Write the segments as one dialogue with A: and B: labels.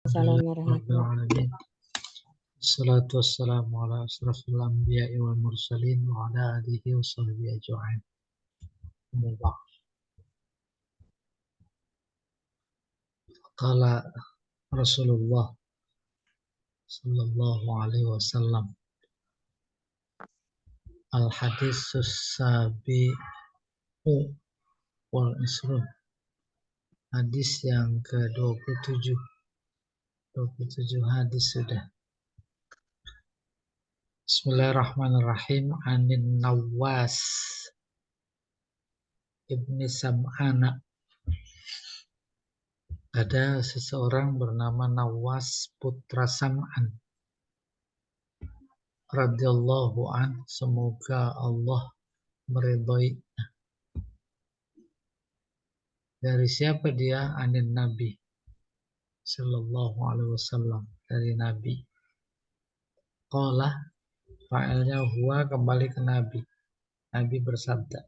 A: Assalamualaikum warahmatullahi
B: Alamin. Assalatu wassalamu ala asrafil anbiya'i wal mursalin wa ala alihi wa sahbihi ajma'in. Qala Rasulullah sallallahu alaihi wasallam, al hadisus sabi'u wal isrun. Hadis yang ke-27. 27 hadis sudah. Bismillahirrahmanirrahim. Anin Nawas ibni Sam'ana. Ada seseorang bernama Nawas putra Sam'an radhiyallahu an, semoga Allah meridhoi. Dari siapa dia? Anin Nabi sallallahu alaihi wasallam, dari Nabi. Qala, fa'ilnya huwa, kembali ke Nabi. Nabi bersabda,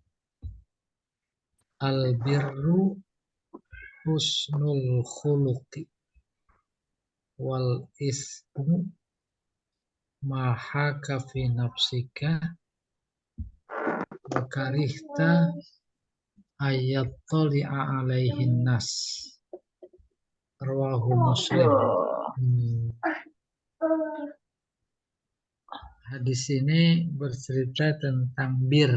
B: al birru husnul khuluqi wal ismu ma haka fi nafsika wa karihta ayattali'a alaihin nas. Rawahu Muslim. Hadis ini bercerita tentang bir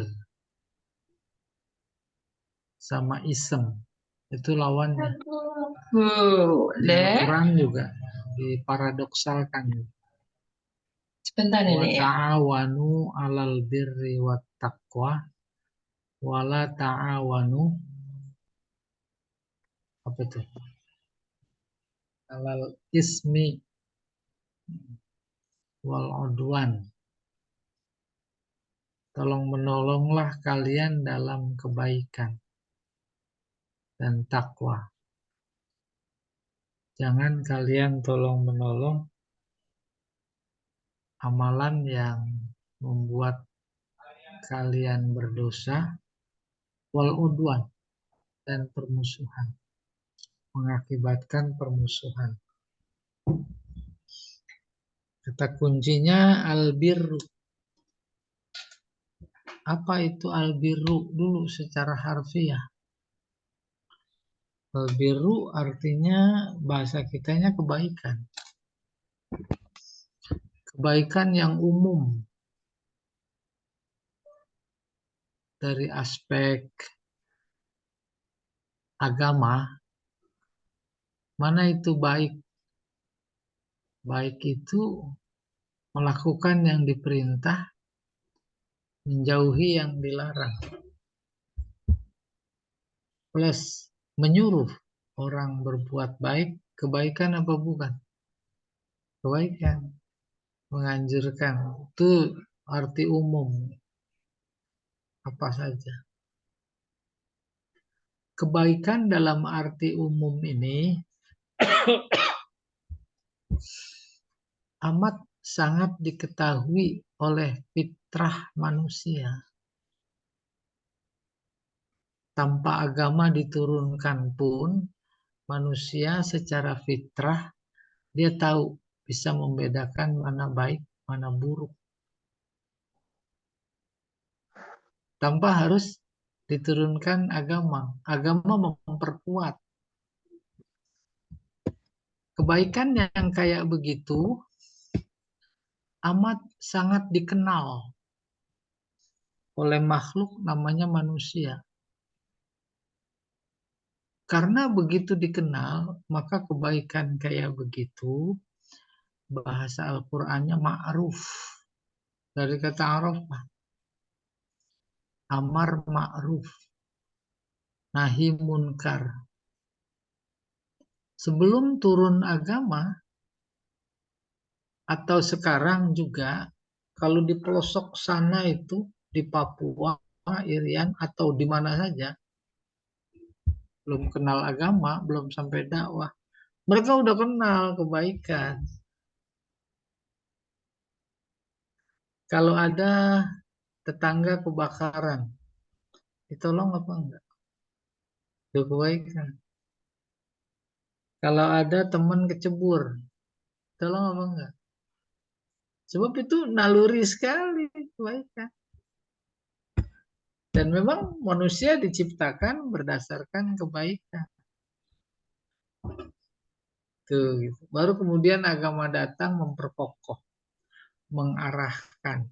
B: sama isem. Itu lawannya. Di Al-Quran juga diparadoksalkan.
A: Sebentar
B: Wa
A: Nenek ya.
B: ta'awanu 'alal birri wat taqwa wa la ta'awanu, apa itu? 'Alal ismi wal 'udwan. Tolong menolonglah kalian dalam kebaikan dan takwa. Jangan kalian tolong menolong amalan yang membuat kalian berdosa, wal udwan, dan permusuhan, mengakibatkan permusuhan. Kata kuncinya albirru. Apa itu albirru dulu secara harfiah? Albirru artinya bahasa kitanya kebaikan. Kebaikan yang umum dari aspek agama. Mana itu baik? Baik itu melakukan yang diperintah, menjauhi yang dilarang, plus menyuruh orang berbuat baik. Kebaikan apa bukan? Kebaikan. Menganjurkan. Itu arti umum. Apa saja. Kebaikan dalam arti umum ini amat sangat diketahui oleh fitrah manusia. Tanpa agama diturunkan pun, manusia secara fitrah dia tahu, bisa membedakan mana baik, mana buruk. Tanpa harus diturunkan agama. Agama memperkuat. Kebaikan yang kayak begitu amat sangat dikenal oleh makhluk namanya manusia. Karena begitu dikenal, maka kebaikan kayak begitu, bahasa Al-Qur'annya ma'ruf. Dari kata arafah. Amar ma'ruf, nahi munkar. Sebelum turun agama, atau sekarang juga, kalau di pelosok sana itu, di Papua, Irian, atau di mana saja, belum kenal agama, belum sampai dakwah, mereka udah kenal kebaikan. Kalau ada tetangga kebakaran, ditolong apa enggak? Itu kebaikan. Kalau ada teman kecebur, tolong apa enggak? Sebab itu naluri sekali kebaikan. Dan memang manusia diciptakan berdasarkan kebaikan. Tuh, gitu. Baru kemudian agama datang memperkokoh, mengarahkan.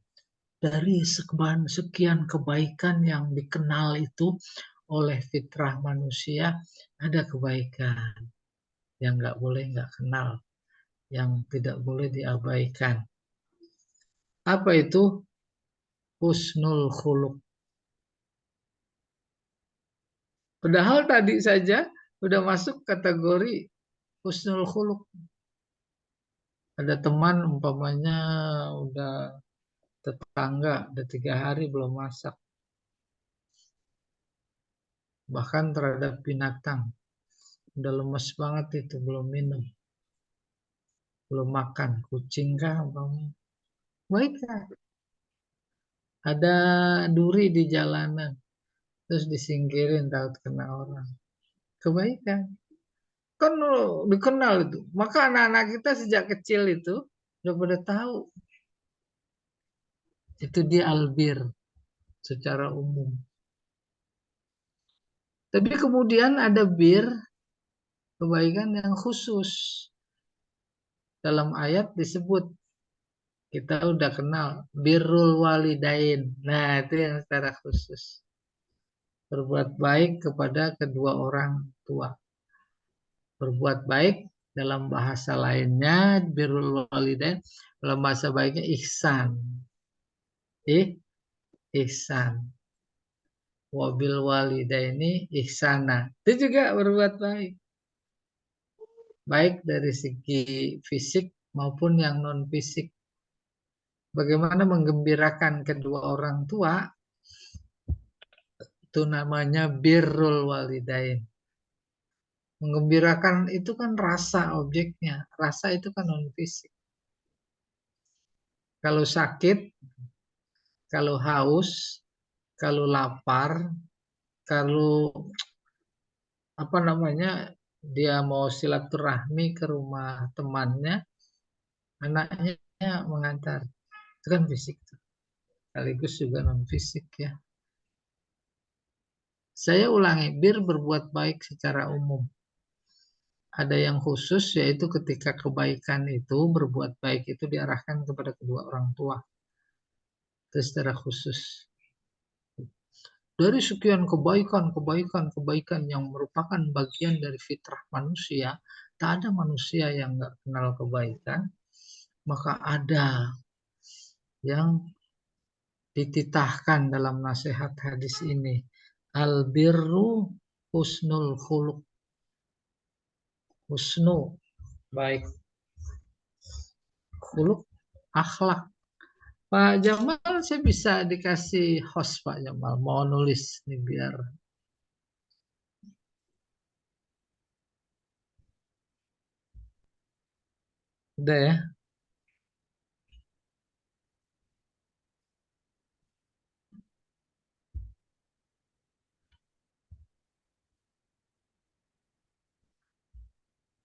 B: Dari sekian kebaikan yang dikenal itu oleh fitrah manusia, ada kebaikan yang nggak kenal, yang tidak boleh diabaikan. Apa itu? Husnul khuluq. Padahal tadi saja sudah masuk kategori husnul khuluq. Ada teman umpamanya udah tetangga, udah 3 hari belum masak. Bahkan terhadap binatang. Udah lemes banget itu, belum minum. Belum makan. Kucing kah umpamanya. Baik kah? Ada duri di jalanan. Terus disingkirin takut kena orang. Kebaikan. Kan dikenal itu. Maka anak-anak kita sejak kecil itu udah pada tahu. Itu dia albir secara umum. Tapi kemudian ada bir kebaikan yang khusus. Dalam ayat disebut, kita udah kenal birrul walidain. Nah, itu yang secara khusus. Berbuat baik kepada kedua orang tua. Berbuat baik dalam bahasa lainnya birrul walidain, dalam bahasa baiknya ihsan. Ihsan. Wabil walidaini ihsana. Itu juga berbuat baik. Baik dari segi fisik maupun yang non fisik. Bagaimana menggembirakan kedua orang tua, itu namanya birrul walidain. Menggembirakan itu kan rasa objeknya. Rasa itu kan non fisik. Kalau sakit, kalau haus, kalau lapar, kalau apa namanya, dia mau silaturahmi ke rumah temannya, anaknya mengantar. Itu kan fisik. Sekaligus juga non fisik ya. Saya ulangi, bir berbuat baik secara umum. Ada yang khusus, yaitu ketika kebaikan itu, berbuat baik itu diarahkan kepada kedua orang tua. Itu secara khusus. Dari sekian kebaikan yang merupakan bagian dari fitrah manusia, tak ada manusia yang nggak kenal kebaikan, maka ada yang dititahkan dalam nasihat hadis ini. Albirru husnul khuluq. Husnu, baik. Khuluq, akhlak. Pak Jamal, saya bisa dikasih host Pak Jamal. Mau nulis nih biar. Udah ya.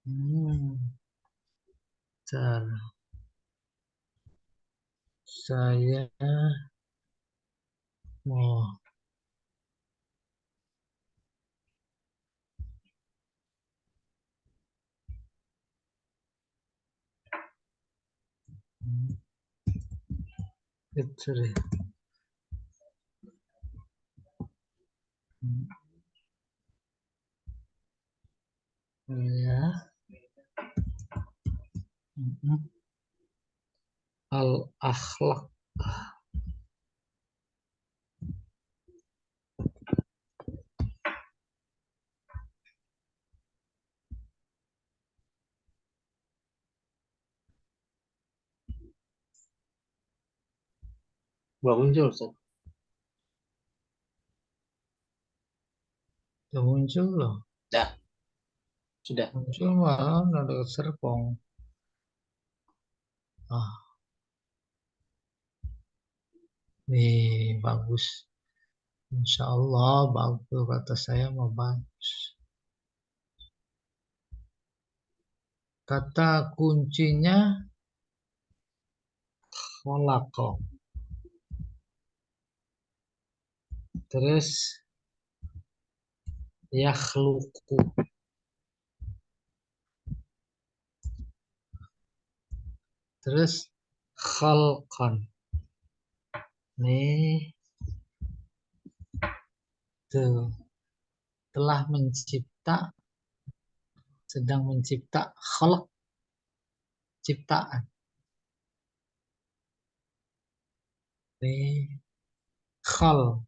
B: Hmm, Cara saya mau. Itu deh. Ya. Al-akhlak. Belum muncul, Ustaz. Sudah muncul loh.
C: Dah, sudah.
B: Muncul malah ada Serpong. Ah, nih bagus. Insya Allah bagus, kata saya mau bagus. Kata kuncinya khalaqa. Terus yakhluqu. Terus khalqan. Nih, tuh. Telah mencipta, sedang mencipta, khalq, ciptaan. Nih, khal,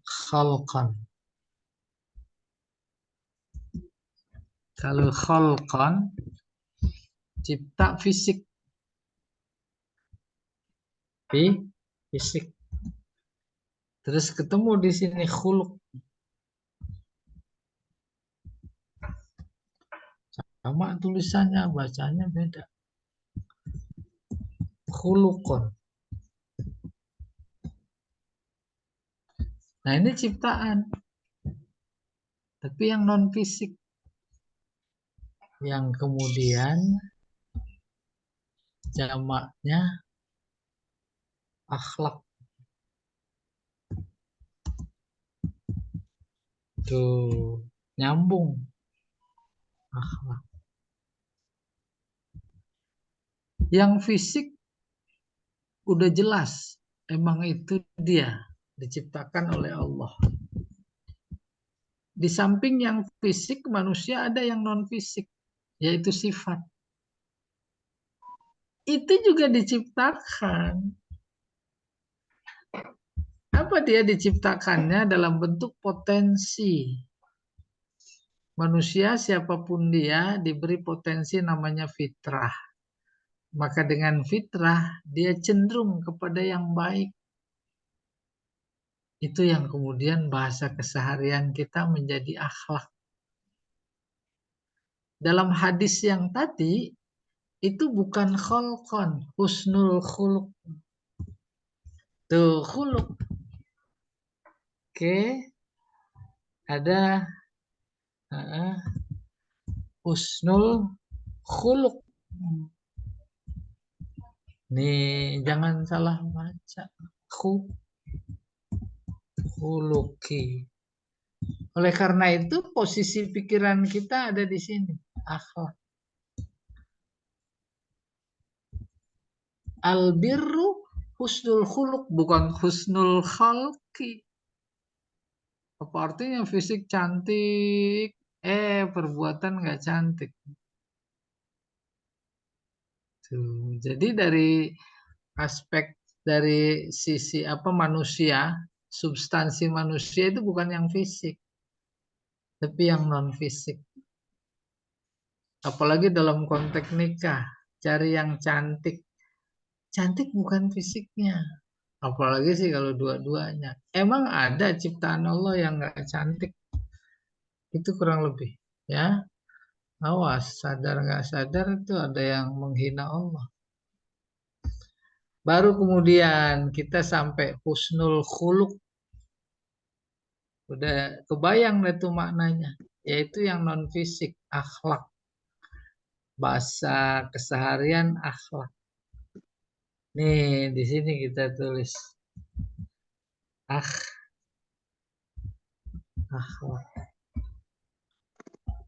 B: khalqan. Kalau khalqan, cipta fisik. Fisik. Terus ketemu di sini khuluq. Sama tulisannya, bacanya beda. Khuluqon. Nah, ini ciptaan. Tapi yang non fisik. Yang kemudian jamaknya akhlak. Tuh, nyambung. Akhlak. Yang fisik udah jelas. Emang itu dia. Diciptakan oleh Allah. Di samping yang fisik, manusia ada yang non fisik. Yaitu sifat. Itu juga diciptakan. Apa dia diciptakannya dalam bentuk potensi. Manusia siapapun dia diberi potensi namanya fitrah. Maka dengan fitrah dia cenderung kepada yang baik. Itu yang kemudian bahasa keseharian kita menjadi akhlak. Dalam hadis yang tadi itu bukan kholqon, husnul khuluq. Tuh khuluq. Oke. Ada husnul khuluq. Nih, jangan salah baca. Khuluqi. Oleh karena itu, posisi pikiran kita ada di sini. Akhlak. Albirru husnul khuluq, bukan husnul khalqi. Apa artinya fisik cantik, perbuatan nggak cantik. Tuh, jadi dari aspek dari sisi manusia, substansi manusia itu bukan yang fisik, tapi yang non fisik. Apalagi dalam konteks nikah, cari yang cantik. Cantik bukan fisiknya. Apalagi sih kalau dua-duanya. Emang ada ciptaan Allah yang nggak cantik? Itu kurang lebih, ya. Awas, sadar nggak sadar itu ada yang menghina Allah. Baru kemudian kita sampai husnul khuluq. Udah kebayang itu maknanya. Yaitu yang non fisik, akhlak. Bahasa keseharian akhlak. Nih, di sini kita tulis akhlak.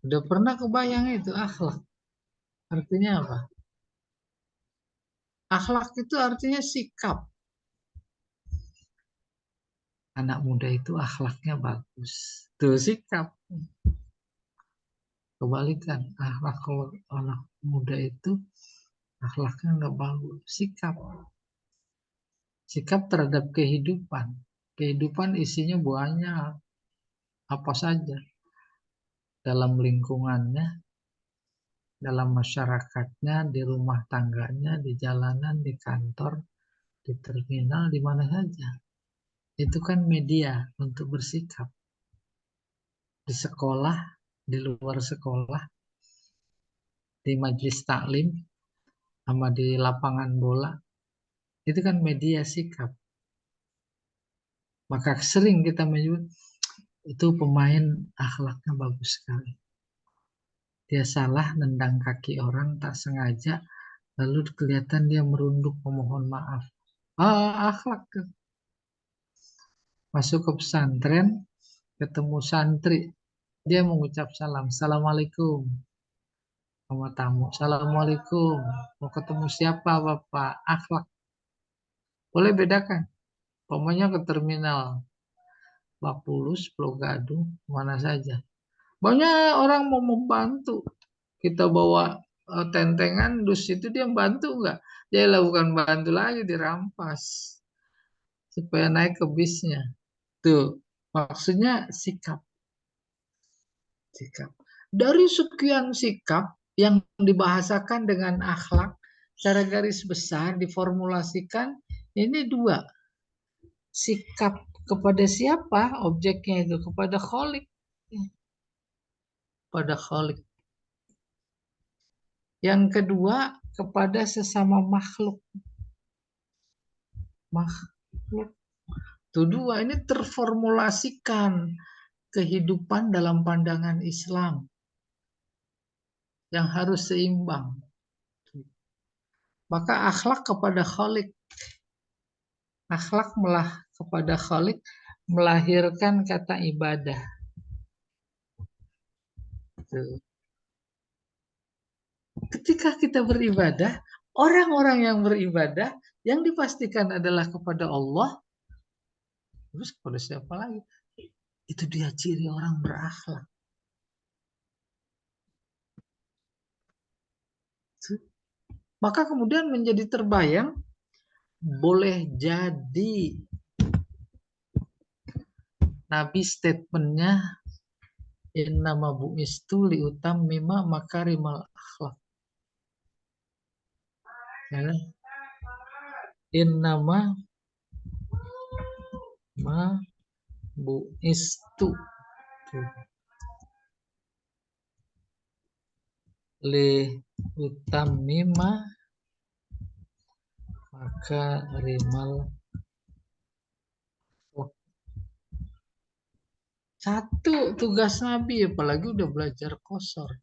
B: Udah pernah kebayang itu akhlak? Artinya apa? Akhlak itu artinya sikap. Anak muda itu akhlaknya bagus. Tuh sikap. Kebalikan, akhlak kalau anak muda itu akhlaknya nggak bagus. Sikap. Sikap terhadap kehidupan. Kehidupan isinya banyak. Apa saja. Dalam lingkungannya, dalam masyarakatnya, di rumah tangganya, di jalanan, di kantor, di terminal, di mana saja. Itu kan media untuk bersikap. Di sekolah, di luar sekolah, di majelis taklim, sama di lapangan bola. Itu kan media sikap. Maka sering kita menyebut, itu pemain akhlaknya bagus sekali. Dia salah nendang kaki orang tak sengaja, lalu kelihatan dia merunduk memohon maaf. Akhlak tuh. Masuk ke pesantren, ketemu santri, dia mengucap salam, Assalamualaikum sama tamu. Assalamualaikum, mau ketemu siapa Bapak? Akhlak. Boleh bedakan. Pokoknya ke terminal Bapulus, Pulau Gadung, mana saja. Banyak orang mau membantu. Kita bawa tentengan, dus itu dia bantu nggak? Dia lakukan bantu lagi, dirampas. Supaya naik ke bisnya. Tuh, maksudnya sikap. Sikap. Dari sekian sikap yang dibahasakan dengan akhlak, secara garis besar diformulasikan, ini dua. Sikap kepada siapa? Objeknya itu kepada Khalik. Pada Khalik. Yang kedua, kepada sesama makhluk. Makhluk. Itu dua, ini terformulasikan kehidupan dalam pandangan Islam yang harus seimbang. Maka akhlak kepada Khalik. Akhlak kepada Khalik melahirkan kata ibadah. Ketika kita beribadah, orang-orang yang beribadah yang dipastikan adalah kepada Allah, terus kepada siapa lagi? Itu dia ciri orang berakhlak. Maka kemudian menjadi terbayang, boleh jadi Nabi statementnya innama bu'istu liutammima makarimal akhlak. Ya. Innama ma bu'istu liutammima makarimal akhlak. Satu tugas Nabi, apalagi udah belajar qasar,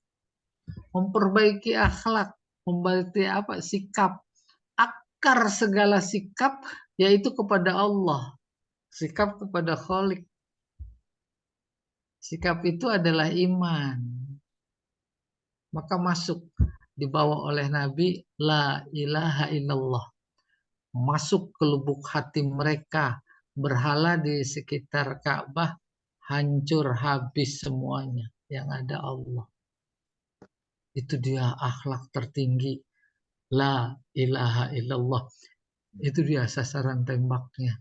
B: memperbaiki akhlak, memperbaiki sikap. Akar segala sikap yaitu kepada Allah, sikap kepada Khalik. Sikap itu adalah iman. Maka masuk, dibawa oleh Nabi, la ilaha illallah. Masuk ke lubuk hati mereka, berhala di sekitar Ka'bah hancur habis semuanya, yang ada Allah. Itu dia akhlak tertinggi, la ilaha illallah. Itu dia sasaran tembaknya.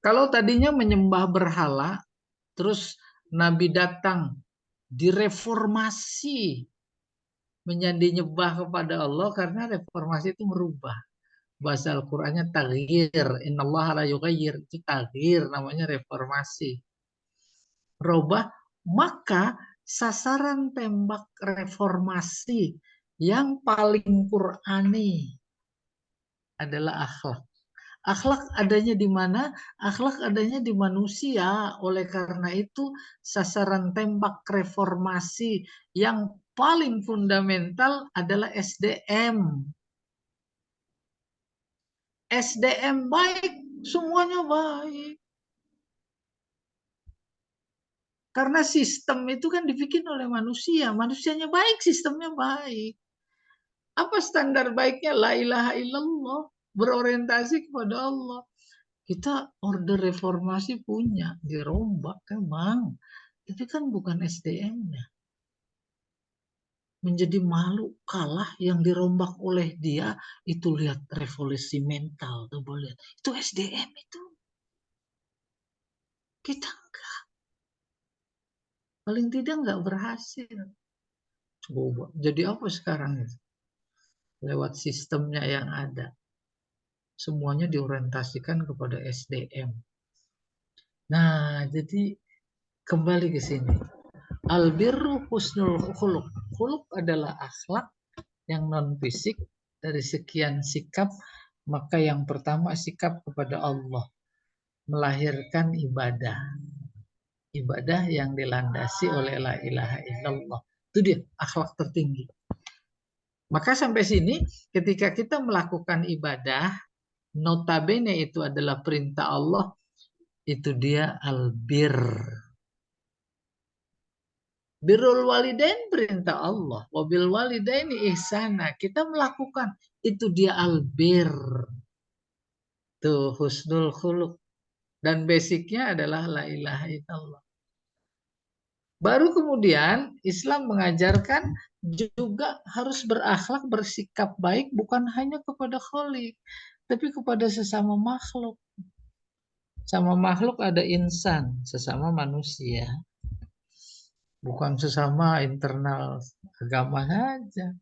B: Kalau tadinya menyembah berhala, terus Nabi datang direformasi menjadi nyembah kepada Allah, karena reformasi itu merubah. Bahasa Al-Qur'annya taghyir, innallaha la yughayyir, itu taghyir, namanya reformasi. Merubah, maka sasaran tembak reformasi yang paling Qur'ani adalah akhlak. Akhlak adanya di mana? Akhlak adanya di manusia. Oleh karena itu, sasaran tembak reformasi yang paling fundamental adalah SDM. SDM baik, semuanya baik. Karena sistem itu kan dibikin oleh manusia. Manusianya baik, sistemnya baik. Apa standar baiknya? La ilaha illallah. Berorientasi kepada Allah. Kita order reformasi punya, dirombak emang. Tapi kan bukan SDM-nya. Menjadi malu kalah yang dirombak oleh dia, itu lihat revolusi mental. Coba lihat. Itu SDM itu. Kita enggak. Paling tidak enggak berhasil. Coba. Jadi apa sekarang itu? Lewat sistemnya yang ada. Semuanya diorientasikan kepada SDM. Nah, jadi kembali ke sini. Albirru husnul khuluq. Khuluq adalah akhlak yang non fisik. Dari sekian sikap, maka yang pertama sikap kepada Allah, melahirkan ibadah. ibadah yang dilandasi oleh la ilaha illallah. Itu dia akhlak tertinggi. Maka sampai sini ketika kita melakukan ibadah, notabene itu adalah perintah Allah, itu dia albir. Birrul walidain perintah Allah. Wabil walidaini ihsana. Kita melakukan, itu dia albir. Tuh husnul khuluq. Dan basicnya adalah la ilaha illallah. Baru kemudian Islam mengajarkan juga harus berakhlak, bersikap baik bukan hanya kepada khalik, tapi kepada sesama makhluk. Sama makhluk ada insan, sesama manusia. Bukan sesama internal agama saja.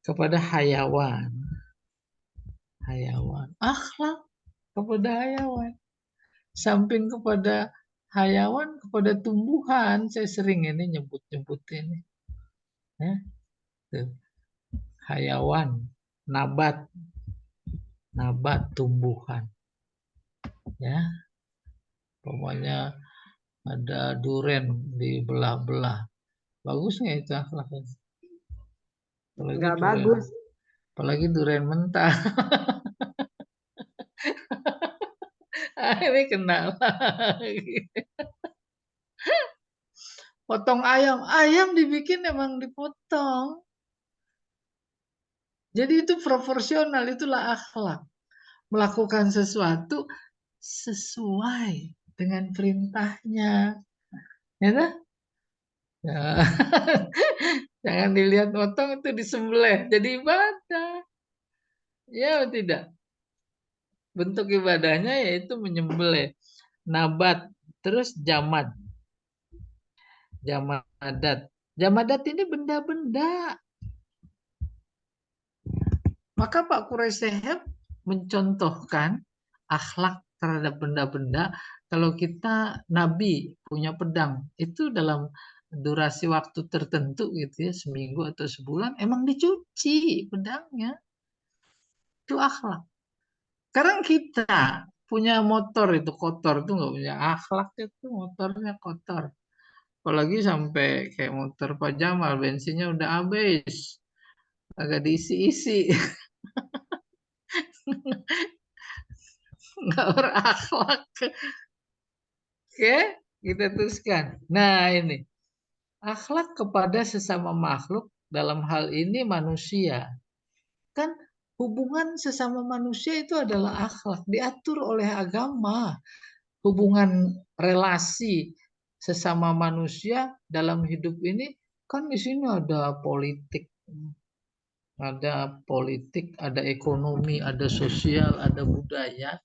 B: Kepada hayawan. Hayawan. Akhlak kepada hayawan. Samping kepada hayawan, kepada tumbuhan. Saya sering ini nyebut-nyebut ini. Ya, tuh. Hayawan, nabat, tumbuhan. Ya, pokoknya ada duren dibelah-belah. Bagus nggak itu akhlaknya?
D: Nggak bagus.
B: Apalagi duren mentah. Ini kenal lagi. Potong ayam. Ayam dibikin emang dipotong. Jadi itu proporsional, itulah akhlak. Melakukan sesuatu sesuai dengan perintahnya. Ya, tak? Ya. Jangan dilihat potong itu disembelih jadi ibadah. Ya tidak. Bentuk ibadahnya yaitu menyembelih. Nabat, terus jamad. Jamadat. Jamadat ini benda-benda. Maka Pak Quraisy Shihab mencontohkan akhlak terhadap benda-benda. Kalau kita Nabi punya pedang, itu dalam durasi waktu tertentu gitu ya, seminggu atau sebulan, emang dicuci pedangnya. Itu akhlak. Sekarang kita punya motor itu kotor, itu nggak punya akhlak, itu motornya kotor. Apalagi sampai kayak motor Pak Jamal, bensinnya udah habis. Agak diisi-isi. Nggak berakhlak. Oke, kita teruskan. Nah ini. Akhlak kepada sesama makhluk, dalam hal ini manusia. Kan hubungan sesama manusia itu adalah akhlak. Diatur oleh agama. Hubungan relasi sesama manusia dalam hidup ini, kan di sini ada politik. Ada politik, ada ekonomi, ada sosial, ada budaya.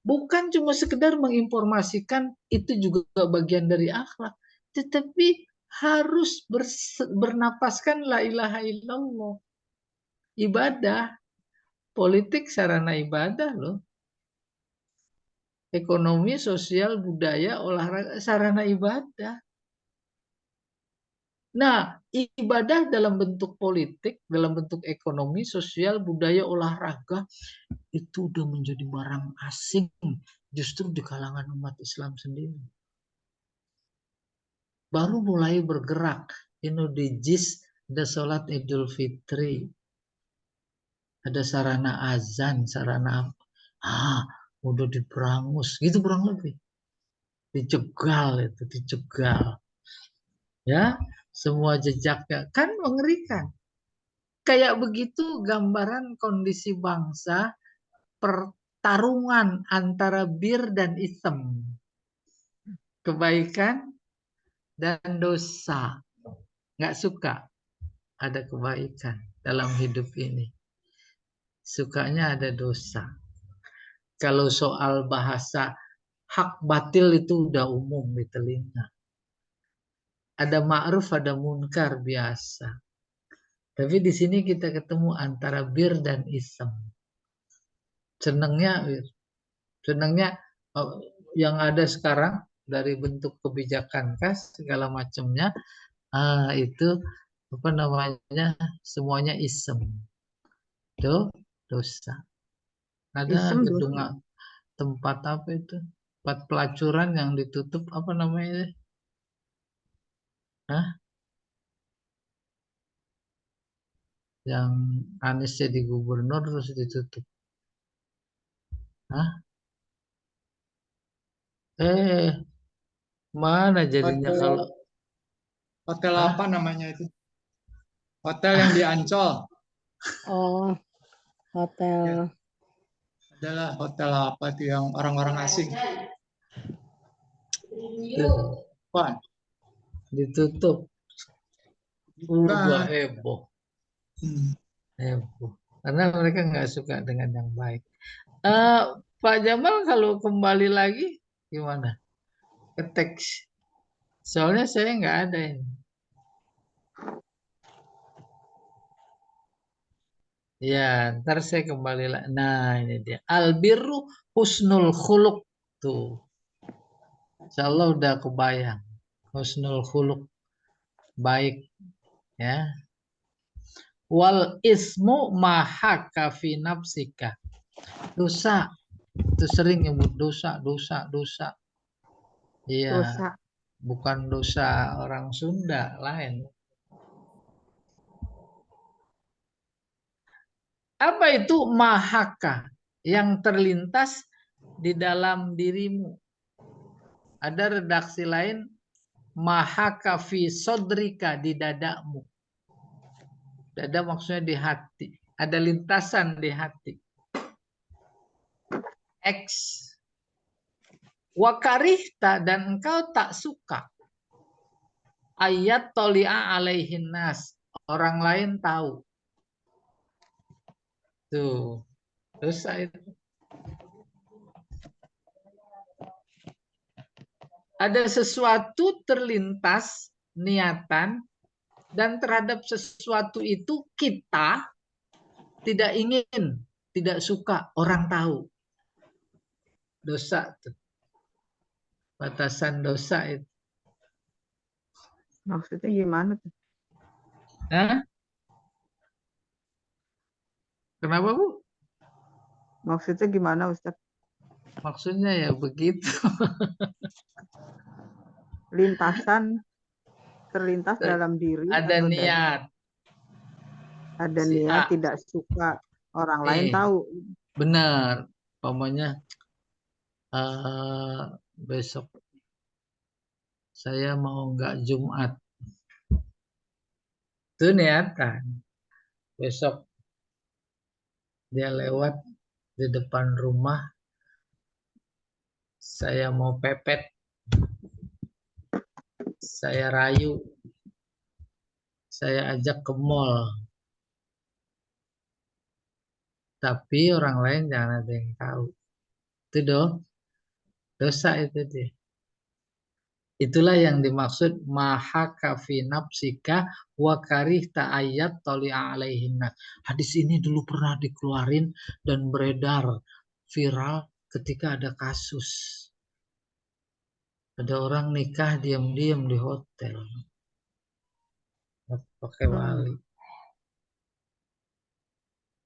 B: Bukan cuma sekedar menginformasikan, itu juga bagian dari akhlak. Tetapi harus bernapaskan la ilaha illallah. Ibadah. Politik sarana ibadah loh. Ekonomi, sosial, budaya, olahraga, sarana ibadah. Nah, ibadah dalam bentuk politik, dalam bentuk ekonomi, sosial, budaya, olahraga, itu udah menjadi barang asing justru di kalangan umat Islam sendiri. Baru mulai bergerak. Di JIS ada sholat Idul Fitri. Ada sarana azan, sarana udah diberangus, gitu kurang lebih. Dijegal itu, dijegal. Ya, semua jejaknya kan mengerikan. Kayak begitu gambaran kondisi bangsa, pertarungan antara bir dan isem. Kebaikan dan dosa. Nggak suka ada kebaikan dalam hidup ini. Sukanya ada dosa. Kalau soal bahasa hak batil itu udah umum di telinga. Ada ma'ruf, ada munkar biasa. Tapi di sini kita ketemu antara bir dan isem. Senangnya yang ada sekarang dari bentuk kebijakan kas segala macamnya, itu apa namanya, semuanya isem. Itu dosa. Ada
D: Isem
B: gedung
D: dosa.
B: tempat apa itu? Tempat pelacuran yang ditutup apa namanya? Hah? Yang Anies jadi gubernur terus ditutup. Hah? Mana jadinya
E: Hotel,
B: kalau
E: hotel
B: Hah?
E: apa namanya itu? Hotel yang di Ancol
D: Oh, hotel.
E: adalah hotel apa tuh yang orang-orang asing?
B: Tuh,
E: Wah,
B: ditutup. Udah
E: bukan.
B: heboh.
E: Hmm.
B: Heboh. Karena mereka nggak suka dengan yang baik. Pak Jamal kalau kembali lagi gimana? Ke teks. Soalnya saya nggak ada ini. Ya, ntar saya kembali lagi. Nah, ini dia. Albirru husnul khuluq. Tuh. Insya Allah udah kebayang. Husnul khuluq. Baik. Ya. Wal ismu mahaka fi nafsika. Dosa. Itu sering nyebut dosa, dosa, dosa. Iya.
D: Dosa.
B: Bukan dosa orang Sunda, lain. Apa itu mahaka? Yang terlintas di dalam dirimu. Ada redaksi lain, mahaka fi sodrika, di dadamu. Dada maksudnya di hati. Ada lintasan di hati. X. Wakarihta, dan engkau tak suka. Ayat toli'a alaihin nas. Orang lain tahu. Tuh. Dosa itu. Ada sesuatu terlintas niatan, dan terhadap sesuatu itu kita tidak ingin, tidak suka orang tahu. Dosa tuh. Batasan dosa itu.
D: Maksudnya gimana tuh?
B: Hah? Kenapa, Bu?
D: Maksudnya gimana, Ustaz?
B: Maksudnya ya begitu.
D: Lintasan terlintas dalam diri
B: Ada
D: atau
B: niat.
D: ada
B: Si
D: niat
B: A.
D: tidak suka orang lain
B: Nih,
D: tahu.
B: benar. Umpamanya besok saya mau nggak Jumat. Itu niatan. Besok dia lewat di depan rumah, saya mau pepet, saya rayu, saya ajak ke mall. Tapi orang lain jangan ada yang tahu. Itu dosa itu dia. Itulah yang dimaksud maha kafi nafsika wa karihta ayat toli'a alaihinna. Hadis ini dulu pernah dikeluarin dan beredar viral ketika ada kasus. Ada orang nikah diam-diam di hotel. Pakai wali.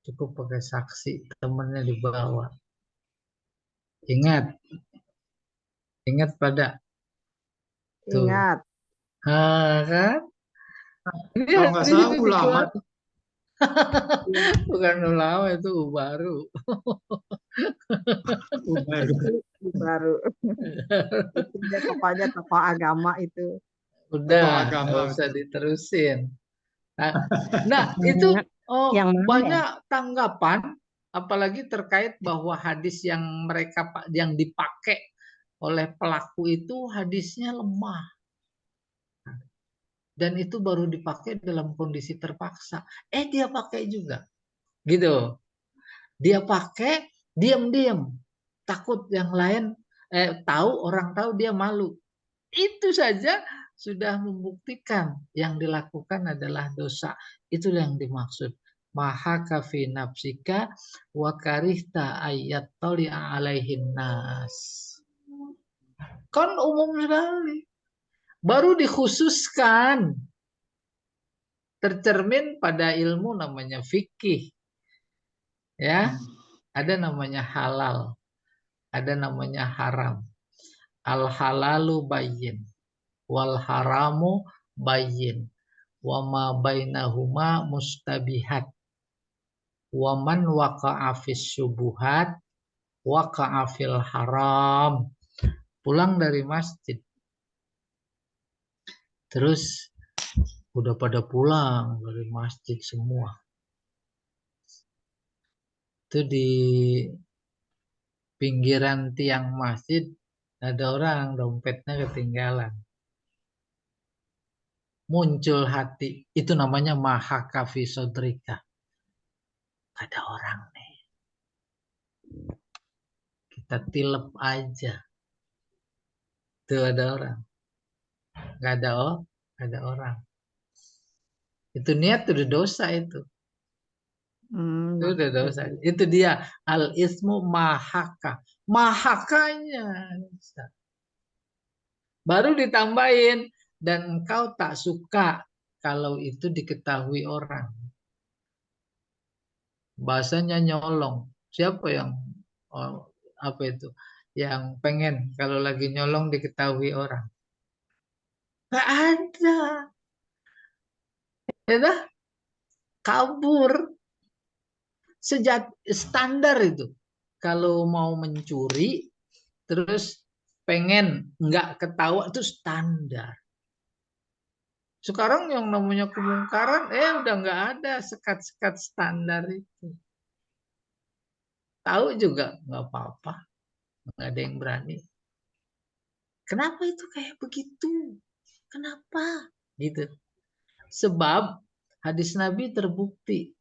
B: Cukup pakai saksi, temannya dibawa. Ingat pada tuh.
D: Ingat.
B: Kan? Ini
E: Kalau nggak
B: hadis
E: salah
B: itu
E: ulama,
B: bukan ulama, itu baru.
D: Baru. Itu dia pokoknya tokoh agama itu.
B: Udah,
E: agama.
B: nggak usah diterusin. Nah, itu
D: Yang mana ya?
B: banyak tanggapan, apalagi terkait bahwa hadis yang yang dipakai oleh pelaku itu hadisnya lemah. Dan itu baru dipakai dalam kondisi terpaksa. Dia pakai juga. Gitu. Dia pakai diam-diam. Takut yang lain orang tahu dia malu. Itu saja sudah membuktikan yang dilakukan adalah dosa. Itulah yang dimaksud. Maha kafi nafsika wa karihta ayat toli'a alaihin nas. Kan umum sekali. Baru dikhususkan. Tercermin pada ilmu namanya fikih. Ya, ada namanya halal. Ada namanya haram. Al halalu bayyin. Wal haramu bayyin wa ma bainahuma mustabihat wa man waqa'a fis syubuhat waqa'a fil haram. Pulang dari masjid, terus udah pada pulang dari masjid semua. Itu di pinggiran tiang masjid ada orang dompetnya ketinggalan. Muncul hati, itu namanya mahaka fi sodrika. Ada orang nih, kita tilep aja. Tuh ada orang. Gak ada orang. Itu niat udah dosa itu. Itu udah dosa. Itu dia al ismu mahaka. Mahakanya. Baru ditambahin dan engkau tak suka kalau itu diketahui orang. Bahasanya nyolong. Siapa yang apa itu? Yang pengen kalau lagi nyolong diketahui orang? Gak ada. Ya dah, kabur. Standar itu. Kalau mau mencuri, terus pengen nggak ketawa, itu standar. Sekarang yang namanya kemungkaran, udah nggak ada sekat-sekat standar itu. Tahu juga nggak apa-apa, nggak ada yang berani. Kenapa itu kayak begitu? Kenapa? Gitu. Sebab hadis Nabi terbukti.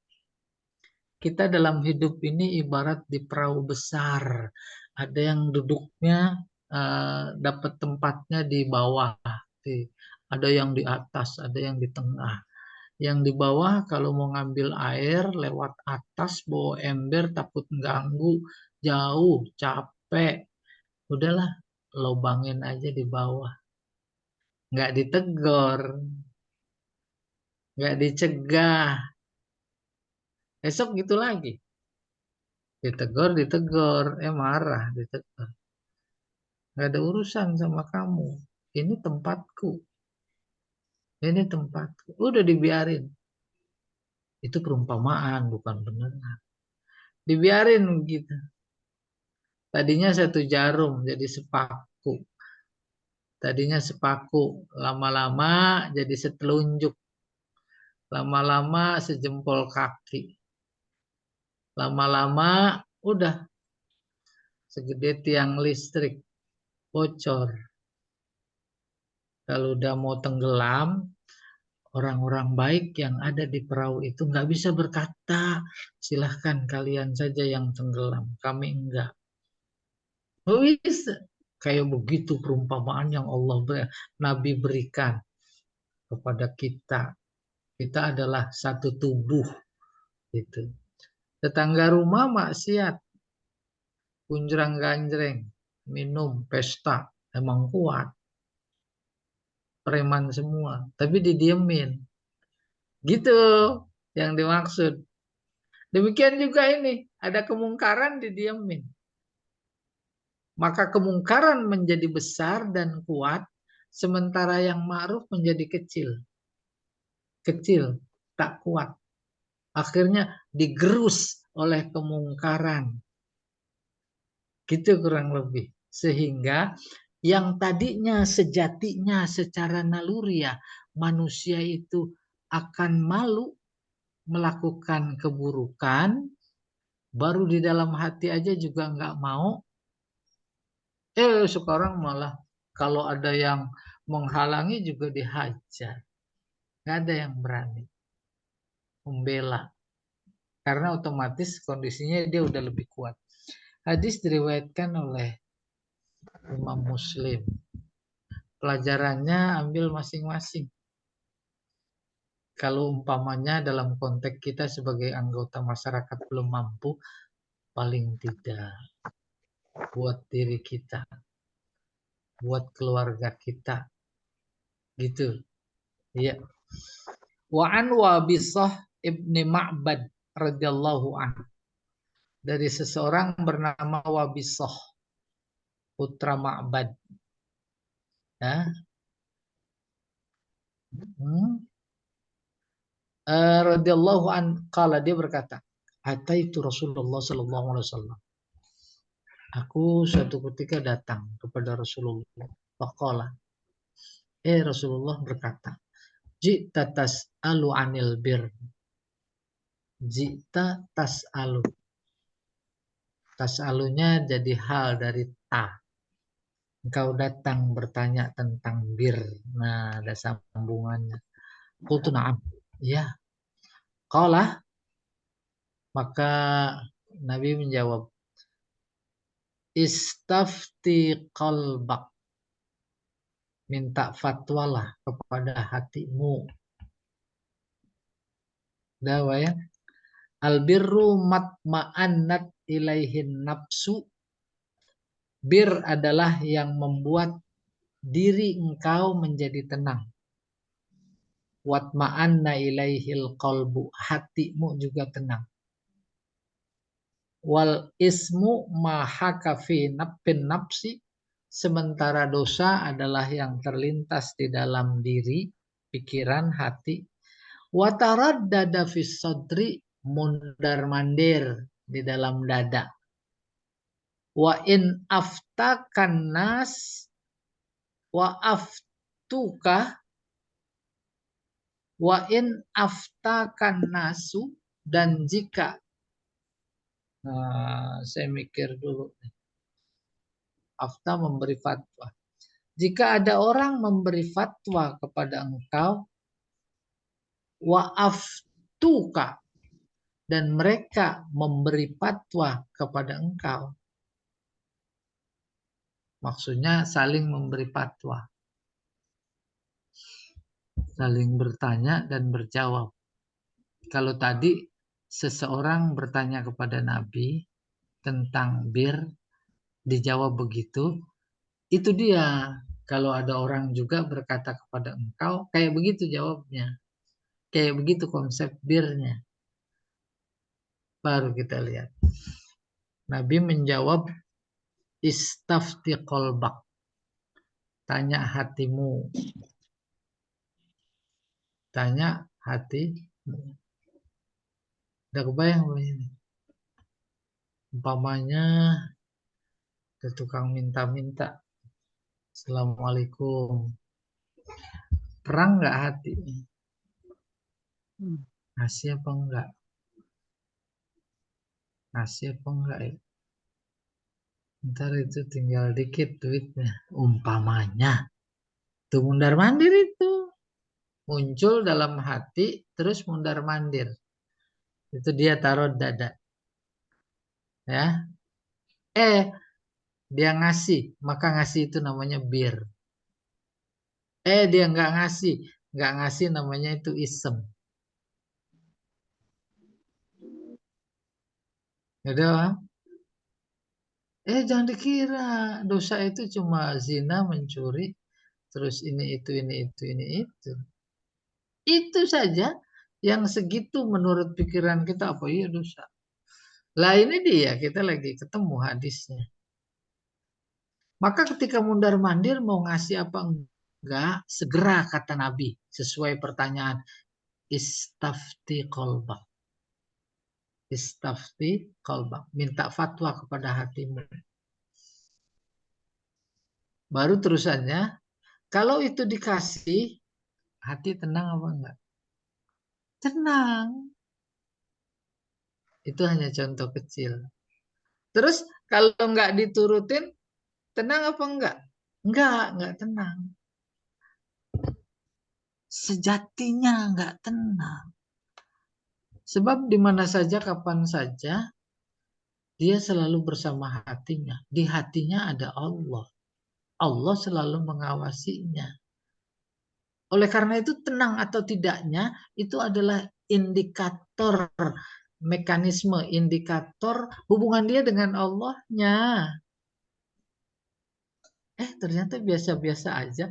B: Kita dalam hidup ini ibarat di perahu besar. Ada yang duduknya dapat tempatnya di bawah. Ada yang di atas, ada yang di tengah. Yang di bawah kalau mau ngambil air lewat atas bawa ember takut ganggu, jauh, capek. Udahlah, lobangin aja di bawah. Nggak ditegur, nggak dicegah. Esok gitu lagi. Ditegur, marah, ditegur. Nggak ada urusan sama kamu. Ini tempatku. Ini tempatku. Udah dibiarin. Itu perumpamaan, bukan beneran. Dibiarin gitu. Tadinya satu jarum jadi sepaku. Tadinya sepaku. Lama-lama jadi setelunjuk. Lama-lama sejempol kaki. Lama-lama udah segede tiang listrik. Bocor. Kalau udah mau tenggelam, orang-orang baik yang ada di perahu itu nggak bisa berkata, silahkan kalian saja yang tenggelam, kami enggak. Nggak bisa. Kayak begitu perumpamaan yang Nabi berikan kepada kita. Kita adalah satu tubuh. Gitu. Tetangga rumah maksiat, kunjrang-ganjreng, minum, pesta, emang kuat. Preman semua, tapi didiemin. Gitu yang dimaksud. Demikian juga ini, ada kemungkaran didiemin. Maka kemungkaran menjadi besar dan kuat, sementara yang ma'ruf menjadi kecil. Kecil, tak kuat. Akhirnya digerus oleh kemungkaran. Gitu kurang lebih. Sehingga yang tadinya sejatinya secara naluriah manusia itu akan malu melakukan keburukan, baru di dalam hati aja juga nggak mau. Sekarang malah kalau ada yang menghalangi juga dihajar. Nggak ada yang berani membela. Karena otomatis kondisinya dia udah lebih kuat. Hadis diriwayatkan oleh Imam Muslim. Pelajarannya ambil masing-masing. Kalau umpamanya dalam konteks kita sebagai anggota masyarakat belum mampu, paling tidak buat diri kita, buat keluarga kita, gitu. Iya. Wa an Wabisah ibni Ma'bad radhiyallahu anhu. Dari seseorang bernama Wabisah, putra Ma'bad. Ya. radhiyallahu an qala, dia berkata, ataitu Rasulullah sallallahu alaihi wasallam. Aku suatu ketika datang kepada Rasulullah. Faqala, Rasulullah berkata, Ji'ta tas'alu anil bir. Ji'ta tas'alu. Tas'alunya jadi hal dari ta. Engkau datang bertanya tentang bir. Nah, ada sambungannya. Qultu na'am. Ya. Qala, maka Nabi menjawab, istafti qalbak. Minta fatwalah kepada hatimu. Dawa ya. Albirru matma'annat ilaihin nafsu. Bir adalah yang membuat diri engkau menjadi tenang. Watma'anna ilaihil qalbu. Hatimu juga tenang. Wal ismu mahaka fi nafsin nafsi. Sementara dosa adalah yang terlintas di dalam diri, pikiran, hati. Wataraddada fis sadri, mundar-mandir di dalam dada. Wa in aftakan nas wa aftuka wa in aftakan nasu, dan jika saya mikir dulu. Afta memberi fatwa. Jika ada orang memberi fatwa kepada engkau, wa aftuka, dan mereka memberi fatwa kepada engkau. Maksudnya saling memberi fatwa. Saling bertanya dan berjawab. Kalau tadi seseorang bertanya kepada Nabi tentang bir, dijawab begitu, itu dia. Kalau ada orang juga berkata kepada engkau, kayak begitu jawabnya. Kayak begitu konsep birnya. Baru kita lihat. Nabi menjawab, istafti qalbak. Tanya hatimu. Tanya hatimu. Udah kebayang belum ini? Umpamanya ada tukang minta-minta. Assalamualaikum. Perang nggak hati? Ngasih apa enggak? Ngasih apa enggak ya? Ntar itu tinggal dikit duitnya. Umpamanya. Itu mundar-mandir itu. Muncul dalam hati, terus mundar-mandir. Itu dia taruh dada. Ya. Dia ngasih, maka ngasih itu namanya bir. Dia nggak ngasih namanya itu isem. Udah. Jangan dikira dosa itu cuma zina, mencuri, terus ini itu. Itu saja yang segitu menurut pikiran kita, apa iya dosa. Lah ini dia, kita lagi ketemu hadisnya. Maka ketika mundar-mandir mau ngasih apa enggak, segera kata Nabi sesuai pertanyaan, istafti qalbak. Istafti qalbak, minta fatwa kepada hatimu. Baru terusannya, kalau itu dikasih, hati tenang apa enggak? Tenang. Itu hanya contoh kecil. Terus kalau enggak diturutin, tenang apa enggak? Enggak tenang. Sejatinya enggak tenang. Sebab di mana saja, kapan saja, dia selalu bersama hatinya. Di hatinya ada Allah. Allah selalu mengawasinya. Oleh karena itu tenang atau tidaknya itu adalah indikator, mekanisme indikator hubungan dia dengan Allahnya. Ternyata biasa-biasa aja.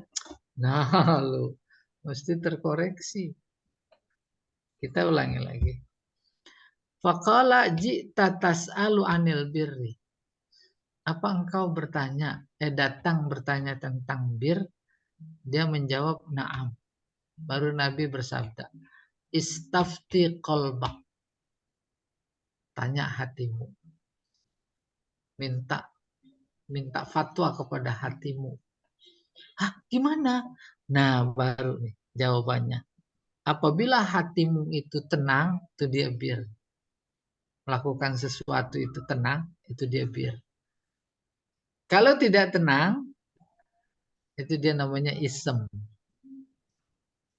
B: Nah, lu mesti terkoreksi. Kita ulangi lagi. Faqala ji'ta tas'alu anil birri. Apa engkau datang bertanya tentang bir? Dia menjawab, na'am. Baru Nabi bersabda, istafti qalbak. Tanya hatimu. Minta fatwa kepada hatimu. Hah, gimana? Nah, baru nih jawabannya. Apabila hatimu itu tenang, itu dia bir. Melakukan sesuatu itu tenang, itu dia bir. Kalau tidak tenang, itu dia namanya isem.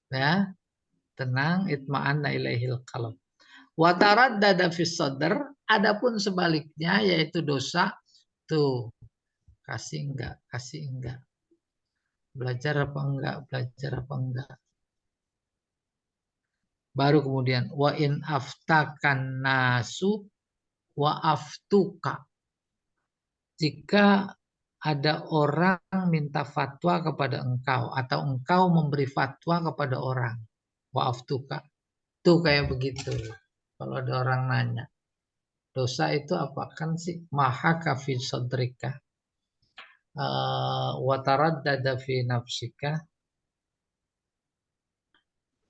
B: Ya, tenang, itma'anna ilaihil qalb. Wa taraddada fis sadr, adapun sebaliknya yaitu dosa, tuh kasih enggak. Belajar apa enggak. Baru kemudian wa in aftakan nasu wa aftuka. Jika ada orang minta fatwa kepada engkau atau engkau memberi fatwa kepada orang, wa aftuka. Tuh kayak begitu. Kalau ada orang nanya, dosa itu apa? Kan sih maha kafi sadrika. Wa taraddada fi nafsika.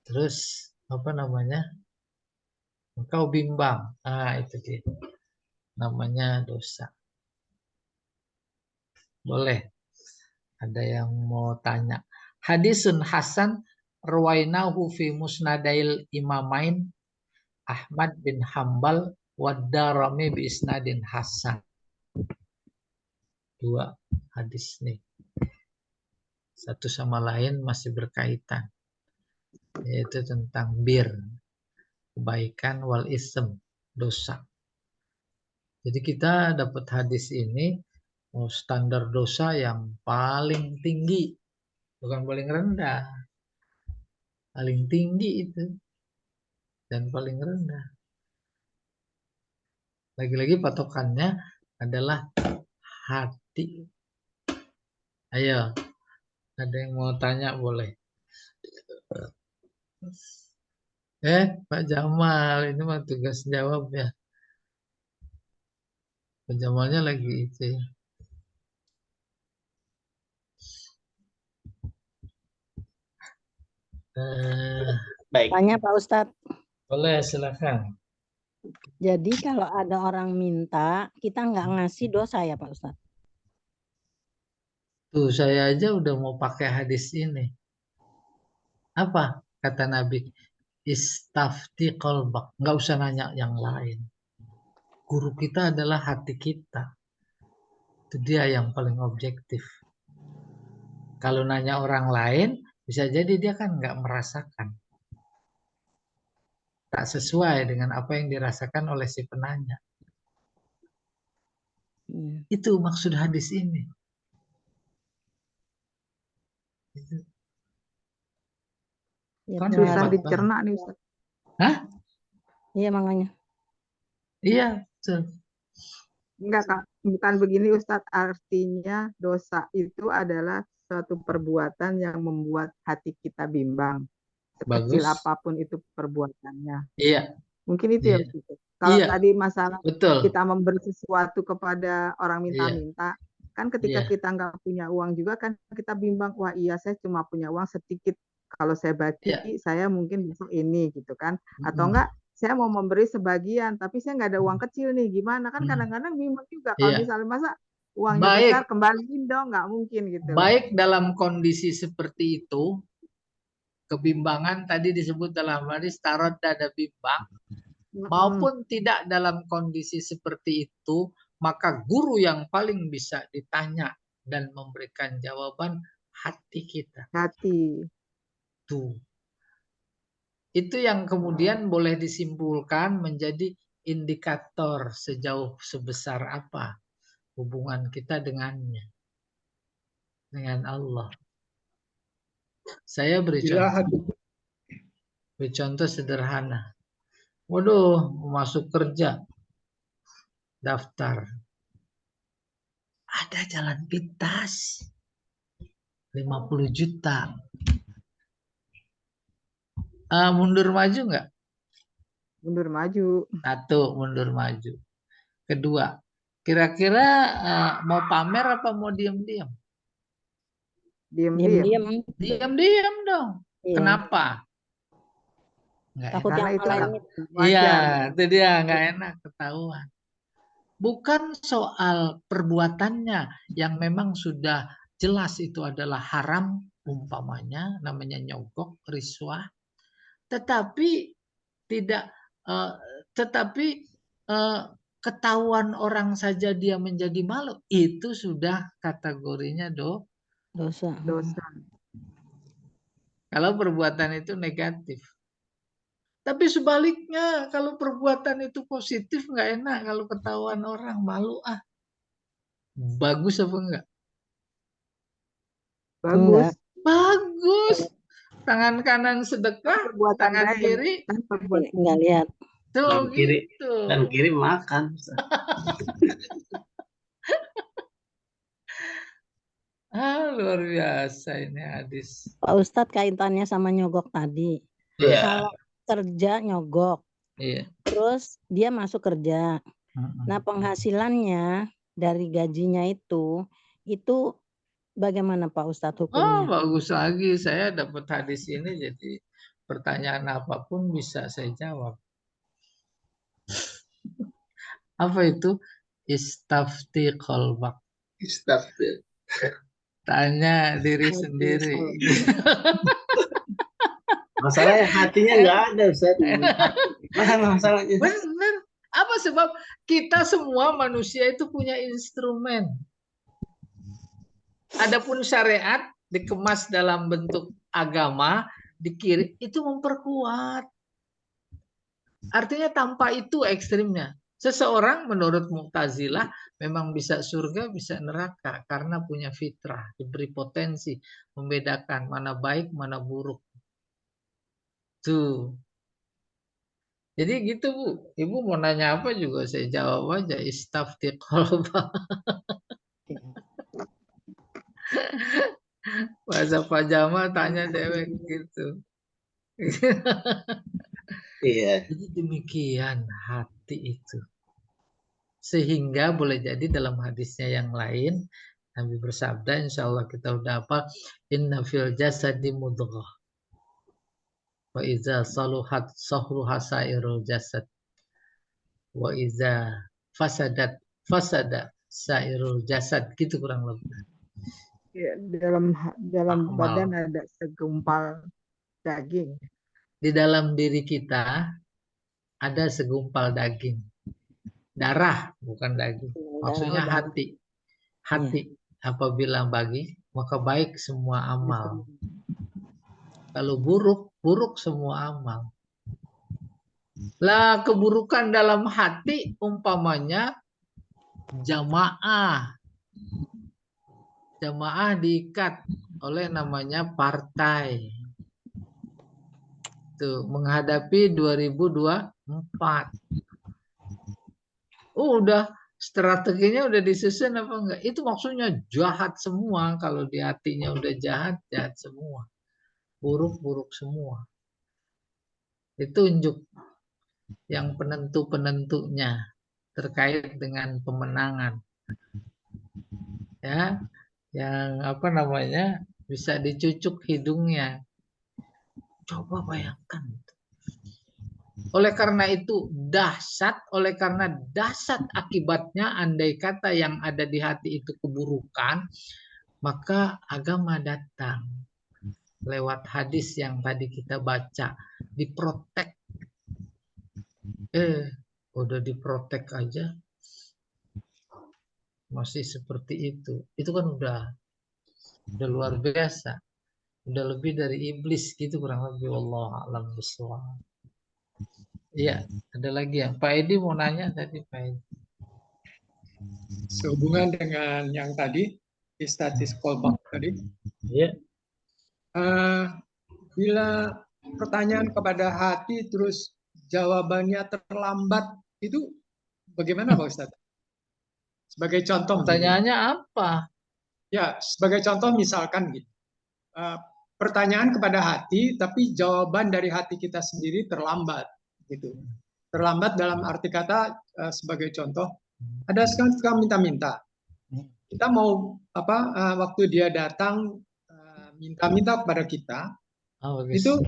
B: Terus apa namanya? Engkau bimbang. Itu dia. Namanya dosa. Boleh. Ada yang mau tanya. Hadisun Hasan ruwainahu fi musnadail imamain Ahmad bin Hambal wa Darimi bi isnadin hasan. Dua hadis nih. Satu sama lain masih berkaitan. Yaitu tentang bir. Kebaikan wal ism. Dosa. Jadi kita dapat hadis ini standar dosa yang paling tinggi. Bukan paling rendah. Paling tinggi itu. Dan paling rendah. Lagi-lagi patokannya adalah hati. Ayo. Ada yang mau tanya boleh. Pak Jamal. Ini mah tugas jawab ya. Pak Jamalnya lagi itu.
C: Baik.
F: Tanya Pak Ustadz.
B: Boleh silakan.
F: Jadi kalau ada orang minta, kita nggak ngasih dosa ya Pak Ustadz?
B: Tuh saya aja udah mau pakai hadis ini. Apa kata Nabi? Istafti qalbak. Nggak usah nanya yang lain. Guru kita adalah hati kita. Itu dia yang paling objektif. Kalau nanya orang lain, bisa jadi dia kan nggak merasakan. Tak sesuai dengan apa yang dirasakan oleh si penanya. Itu maksud hadis ini.
F: Ya,
B: Kan
D: Susah
B: hebat
D: dicerna nih Ustaz.
B: Hah?
F: Iya makanya.
B: Iya, betul.
D: Enggak Kak, bukan begini Ustadz. Artinya dosa itu adalah suatu perbuatan yang membuat hati kita bimbang. Sekecil
B: Bagus.
D: apapun itu perbuatannya.
B: Iya,
D: Mungkin itu ya
B: Iya.
D: Ustaz. Kalau
B: Iya.
D: tadi masalah
B: betul.
D: kita memberi sesuatu kepada orang
B: Iya.
D: minta-minta, kan ketika
B: Iya.
D: kita nggak punya uang juga kan kita bimbang, wah iya saya cuma punya uang sedikit. Kalau saya bagi,
B: Iya.
D: saya mungkin besok ini gitu kan. Atau
B: Mm-mm.
D: enggak, saya mau memberi sebagian, tapi saya nggak ada uang kecil nih, gimana? Kan kadang-kadang bimbang juga. Kalau
B: Iya.
D: misalnya masa uangnya
B: Baik.
D: besar, kembaliin dong, nggak mungkin gitu loh.
B: Baik dalam kondisi seperti itu, kebimbangan tadi disebut dalam hadis tarot dada bimbang, maupun tidak dalam kondisi seperti itu, maka guru yang paling bisa ditanya dan memberikan jawaban hati kita.
D: Hati.
B: Tuh. Itu yang kemudian boleh disimpulkan menjadi indikator sejauh sebesar apa hubungan kita dengannya. Dengan Allah. Saya beri contoh sederhana. Waduh, mau masuk kerja. Daftar. Ada jalan pintas. 50 juta. Mundur maju nggak?
D: Mundur maju.
B: Satu, mundur maju. Kedua, kira-kira mau pamer apa mau diam-diam?
D: Diam-diam.
F: Diam-diam.
B: Diam-diam dong.
F: Iya.
B: Kenapa? Nggak
F: Takut
B: enak.
D: Karena
F: yang
D: itu
F: lain
D: nggak
F: itu.
B: Iya,
D: wajar.
B: itu dia nggak enak ketahuan. Bukan soal perbuatannya yang memang sudah jelas itu adalah haram, umpamanya namanya nyogok, riswah, tetapi tidak, tetapi ketahuan orang saja dia menjadi malu, itu sudah kategorinya
F: Dosa.
D: Dosa.
B: kalau perbuatan itu negatif. Tapi sebaliknya, kalau perbuatan itu positif, nggak enak kalau ketahuan orang, malu ah. Bagus apa enggak?
D: Bagus.
B: Bagus. Tangan kanan sedekah,
D: Perbuatan
B: tangan
D: baik.
B: kiri
D: Kan perbuatan
F: Nggak lihat.
B: tuh
C: kiri
B: gitu.
C: dan kiri makan.
B: Luar biasa ini hadis.
F: Pak Ustadz kaitannya sama nyogok tadi.
C: Iya.
F: Kalau kerja nyogok,
B: Iya.
F: terus dia masuk kerja. Nah, penghasilannya dari gajinya itu bagaimana Pak Ustadz hukumnya?
B: Bagus lagi. Saya dapat hadis ini, jadi pertanyaan apapun bisa saya jawab. Apa itu? Istafti qalbak.
C: Istafti.
B: Tanya diri sendiri.
C: Masalahnya hatinya nggak ada, Ustaz. Mana masalahnya?
B: Benar. Apa sebab kita semua manusia itu punya instrumen. Adapun syariat dikemas dalam bentuk agama, dikirim, itu memperkuat. Artinya tanpa itu ekstrimnya. Seseorang menurut Mu'tazilah memang bisa surga, bisa neraka karena punya fitrah, diberi potensi membedakan mana baik, mana buruk. Tuh. Jadi gitu Bu. Ibu mau nanya apa juga saya jawab aja. Istafti qalbak. Bahasa pajama tanya dewek gitu.
C: Iya.
B: Jadi demikian hati itu. Sehingga boleh jadi dalam hadisnya yang lain Nabi bersabda, insya Allah kita udah apa, inna fil jasadi mudghah wa iza saluhat sahluha sairul jasad wa iza fasada sairul jasad, gitu kurang lebih.
D: Ya, dalam
B: Akmal.
D: badan ada segumpal daging.
B: Di dalam diri kita ada segumpal daging. Darah, bukan daging. Maksudnya hati. Hati apabila bagi, maka baik semua amal. Kalau buruk, buruk semua amal. Lah keburukan dalam hati umpamanya jamaah. Jamaah diikat oleh namanya partai. Tuh, menghadapi 2024. Udah strateginya udah disusun apa enggak? Itu maksudnya jahat semua. Kalau di hatinya udah jahat, jahat semua. Buruk-buruk semua. Itu unjuk yang penentu-penentunya terkait dengan pemenangan. Ya, yang apa namanya? Bisa dicucuk hidungnya. Coba bayangkan. Oleh karena itu dahsyat, oleh karena dahsyat akibatnya, andai kata yang ada di hati itu keburukan, maka agama datang lewat hadis yang tadi kita baca, diprotek. Udah diprotek aja masih seperti itu. Itu kan udah luar biasa. Udah lebih dari iblis gitu kurang lebih. Wallahu a'lam bishawab. Iya, ada lagi ya. Pak Edi mau nanya tadi, Pak Edi.
E: Sehubungan dengan yang tadi, istatis kolbak tadi,
B: Iya.
E: bila pertanyaan kepada hati terus jawabannya terlambat, itu bagaimana Pak Ustadz? Sebagai contoh.
B: Pertanyaannya apa?
E: Ya, sebagai contoh misalkan gitu. Pertanyaan kepada hati, tapi jawaban dari hati kita sendiri terlambat, gitu. Terlambat dalam arti kata, sebagai contoh, ada sekarang suka minta-minta. Kita mau waktu dia datang minta-minta kepada kita,
B: Oh, bagus.
E: Itu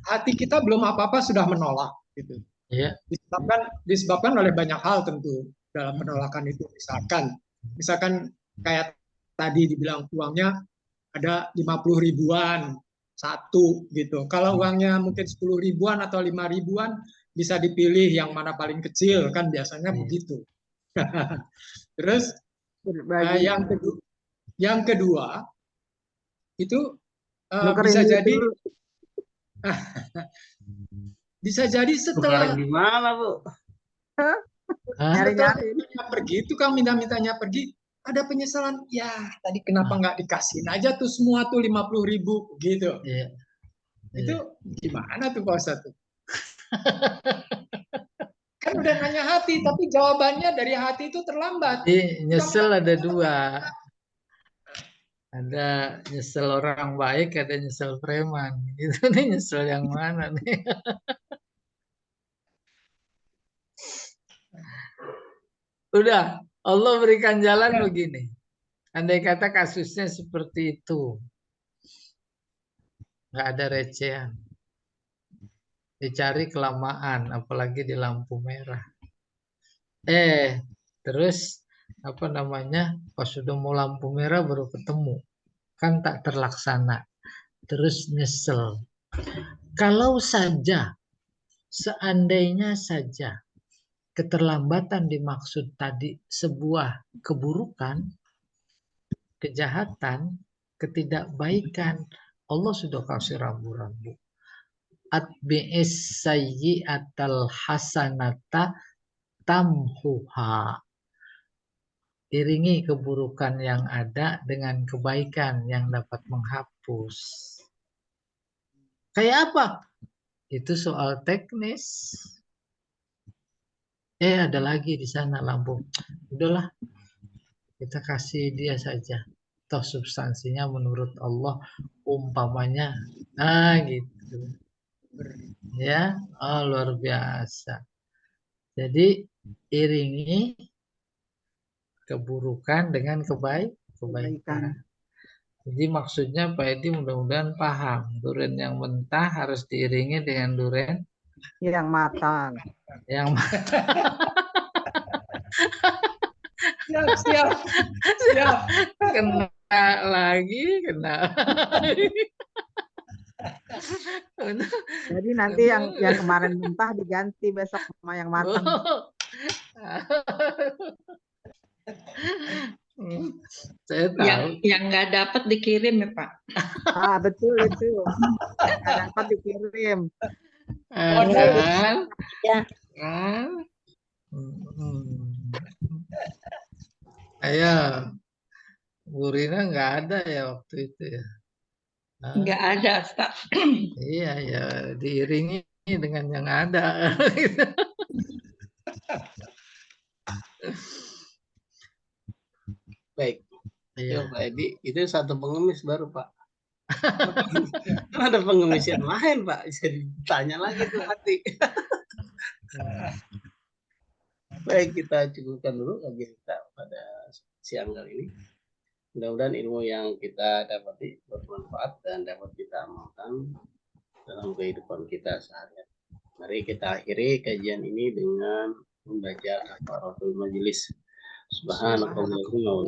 E: hati kita belum apa-apa sudah menolak gitu.
B: Iya.
E: Disebabkan oleh banyak hal tentu dalam penolakan itu. Misalkan kayak tadi dibilang uangnya ada 50 ribuan satu gitu. Kalau uangnya mungkin 10 ribuan atau 5 ribuan bisa dipilih yang mana paling kecil kan biasanya begitu. Terus
D: Berbagi.
E: yang kedua itu
D: Nukerin
E: bisa
D: duit
E: jadi
D: dulu.
E: bisa jadi setelah
C: Tukaran di mana, Bu?
B: Hah?
D: Nyari-nyari.
E: pergi itu kan minta-mintanya pergi ada penyesalan ya tadi kenapa nggak dikasihin aja tuh semua tuh 50 ribu gitu.
B: Iya.
E: Itu gimana tuh Pak Ustadz tuh? Kan udah nanya hati tapi jawabannya dari hati itu terlambat.
B: Nyesel ada dua. Ada nyesel orang baik, ada nyesel preman. Itu nih nyesel yang mana nih? Udah, Allah berikan jalan begini. Andai kata kasusnya seperti itu, nggak ada recehan. Dicari kelamaan, apalagi di lampu merah. Terus apa namanya? Pas sudah mau lampu merah baru ketemu, kan tak terlaksana. Terus nyesel. Kalau saja, seandainya saja keterlambatan dimaksud tadi sebuah keburukan, kejahatan, ketidakbaikan, Allah sudah kasih rambu-rambu. Atbi'is sayyi'atal hasanata tamhuha. Iringi keburukan yang ada dengan kebaikan yang dapat menghapus. Kayak apa? Itu soal teknis. Ada lagi di sana lampu. Udahlah, kita kasih dia saja. Toh substansinya menurut Allah umpamanya, gitu. Ya, luar biasa. Jadi iringi keburukan dengan kebaikan. Jadi maksudnya Pak Edi mudah-mudahan paham. Duren yang mentah harus diiringi dengan duren
D: Yang matang.
E: Siap.
B: Kena lagi.
D: Jadi nanti yang kemarin mentah diganti besok sama yang matang.
B: Saya tahu.
A: Yang nggak dapat dikirim ya Pak.
D: Betul itu. Nggak dapat dikirim.
B: Kan?
F: Ya.
B: Ayo, Bu Rina nggak ada ya waktu itu ya?
A: Nggak ada, Ustaz.
B: Iya ya, diiringi dengan yang ada.
C: Baik.
B: Iya.
C: Pak Edi, itu satu pengemis baru, Pak. Ada pengemis yang lain, Pak. Bisa ditanya lagi tuh hati. Baik, kita cukupkan dulu kajian kita pada siang kali ini. Mudah-mudahan ilmu yang kita dapati bermanfaat dan dapat kita amalkan dalam kehidupan kita sehari-hari. Mari kita akhiri kajian ini dengan membaca kafaratul majelis. Subhanakallahumma wa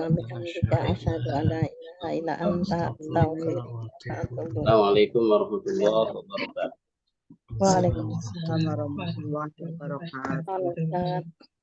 C: bihamdika
F: asyhadu an la ilaha illa anta astaghfiruka wa atubu ilaik.
C: Assalamualaikum warahmatullahi wabarakatuh.
F: Waalaikumsalam
D: Warahmatullahi wabarakatuh.
F: warahmatullahi wabarakatuh.